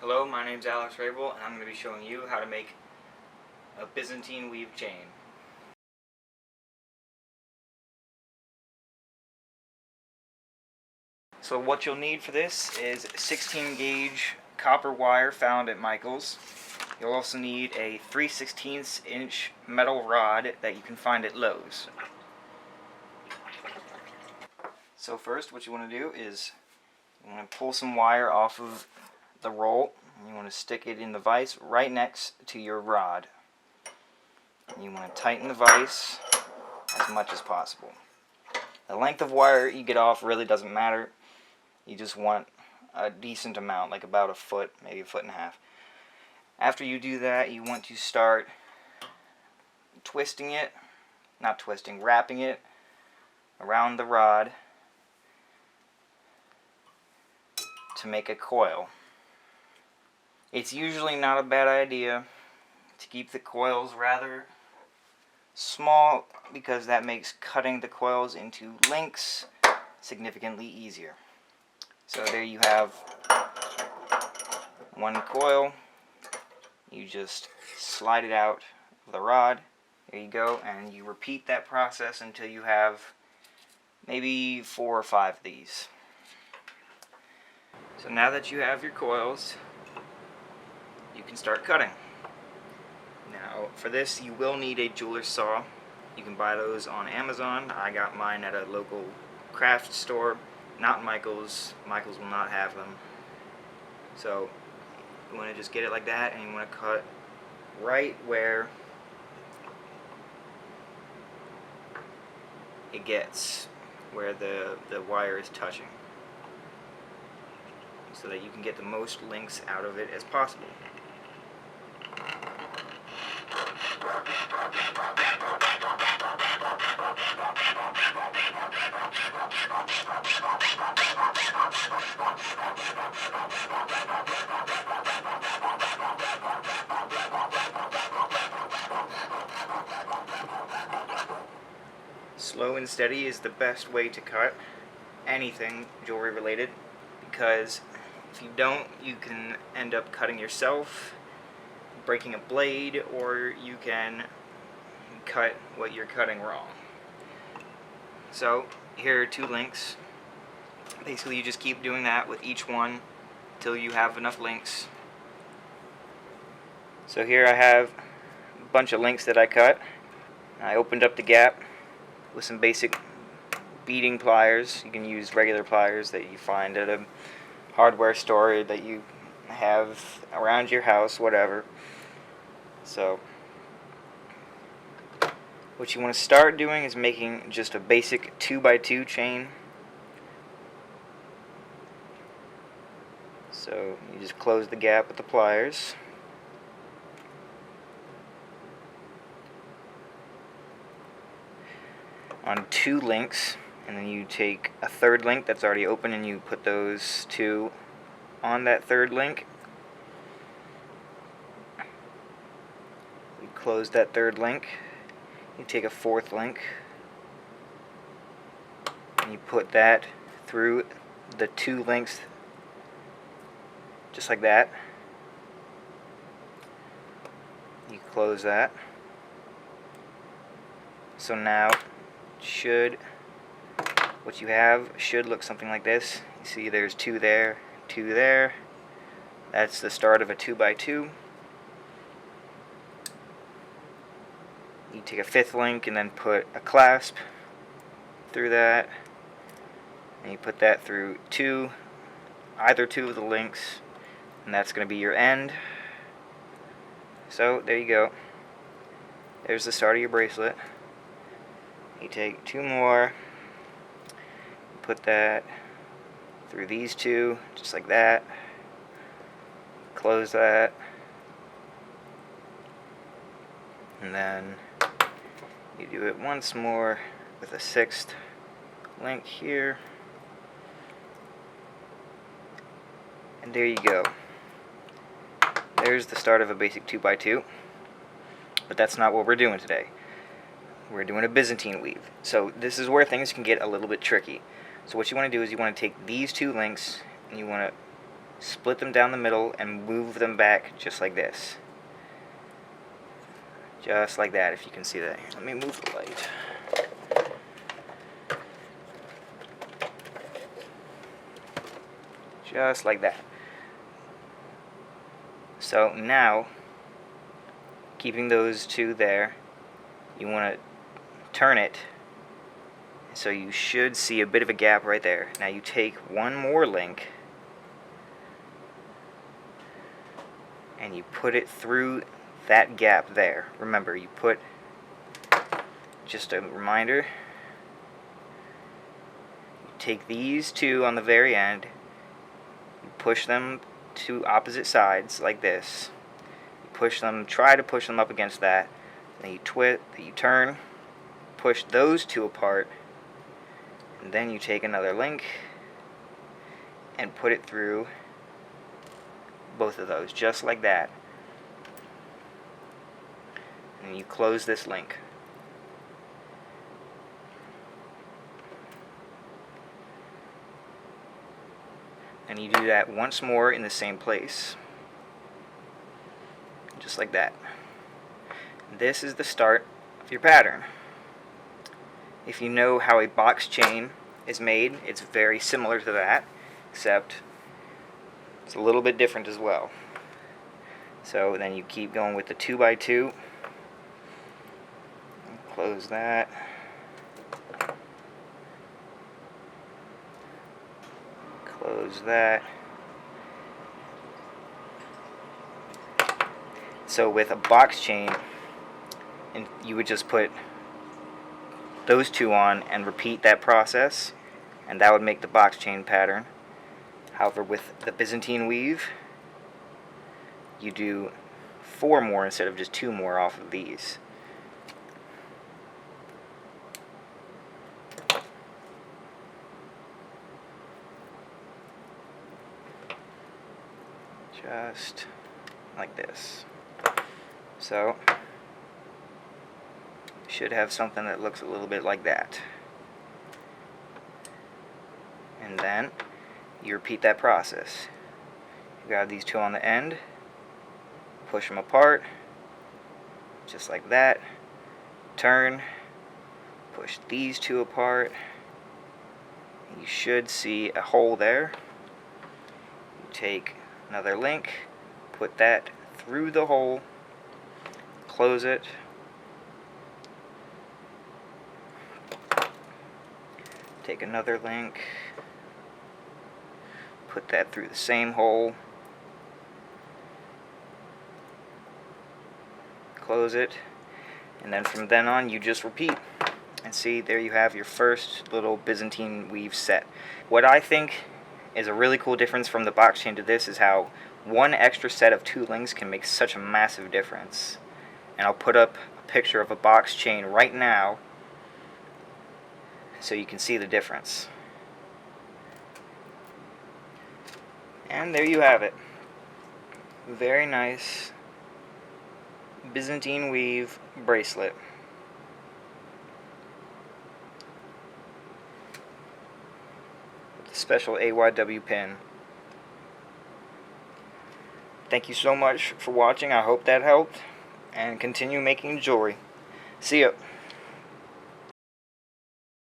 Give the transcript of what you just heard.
Hello, my name's Alex Rabel, and I'm going to be showing you how to make a Byzantine weave chain. So what you'll need for this is 16 gauge copper wire found at Michael's. You'll also need a 3/16 inch metal rod that you can find at Lowe's. So first what you want to do is you want to pull some wire off of the roll. You want to stick it in the vise right next to your rod. You want to tighten the vise as much as possible. The length of wire you get off really doesn't matter. You just want a decent amount, like about a foot, maybe a foot and a half. After you do that, you want to start wrapping it around the rod to make a coil. It's usually not a bad idea to keep the coils rather small because that makes cutting the coils into links significantly easier. So there you have one coil. You just slide it out of the rod. There you go, and you repeat that process until you have maybe 4 or 5 of these. So now that you have your coils, you can start cutting. Now for this you will need a jeweler's saw. You can buy those on Amazon. I got mine at a local craft store, not Michael's. Michael's will not have them. So you want to just get it like that, and you want to cut right where it gets, where the wire is touching, so that you can get the most links out of it as possible. Slow and steady is the best way to cut anything jewelry related, because if you don't, you can end up cutting yourself, breaking a blade, or you can cut what you're cutting wrong. So here are 2 links. Basically you just keep doing that with each one until you have enough links. So here I have a bunch of links that I cut. I opened up the gap with some basic beading pliers. You can use regular pliers that you find at a hardware store that you have around your house, whatever. So what you want to start doing is making just a basic 2x2 chain. So you just close the gap with the pliers. On 2 links, and then you take a 3rd link that's already open and you put those 2 on that 3rd link. You close that 3rd link. You take a 4th link and you put that through the 2 links, just like that. You close that. So now what you have should look something like this. You see there's 2 there, 2 there. That's the start of a 2x2. You take a 5th link and then put a clasp through that, and you put that through either 2 of the links, and that's going to be your end. So there you go. There's the start of your bracelet. You take 2 more, put that through these 2, just like that. Close that, and then you do it once more with a 6th link here, and there you go. There's the start of a basic 2x2, but that's not what we're doing today. We're doing a Byzantine weave. So this is where things can get a little bit tricky. So what you want to do is you want to take these 2 links and you want to split them down the middle, and move them back just like this. Just like that, if you can see that. Let me move the light. Just like that. So now, keeping those two there, you want to turn it, so you should see a bit of a gap right there. Now you take one more link and you put it through that gap there. Remember, you put, just a reminder, you take these two on the very end, you push them to opposite sides like this. You push them, try to push them up against that. Then you twist, you turn, push those two apart, and then you take another link and put it through both of those, just like that. And you close this link. And you do that once more in the same place. Just like that. This is the start of your pattern. If you know how a box chain is made, it's very similar to that, except it's a little bit different as well. So then you keep going with the 2x2. Close that. Close that. So with a box chain, and you would just put those two on and repeat that process, and that would make the box chain pattern. However, with the Byzantine weave, you do 4 more instead of just 2 more off of these. Just like this. So, you should have something that looks a little bit like that. And then, you repeat that process. You grab these two on the end, push them apart, just like that. Turn, push these two apart. You should see a hole there. You take another link, put that through the hole, close it, take another link, put that through the same hole, close it, and then from then on you just repeat. And see, there you have your first little Byzantine weave set. What I think is a really cool difference from the box chain to this is how one extra set of 2 links can make such a massive difference. And I'll put up a picture of a box chain right now so you can see the difference. And there you have it. Very nice Byzantine weave bracelet. Special AYW pin. Thank you so much for watching. I hope that helped, and continue making jewelry. See ya.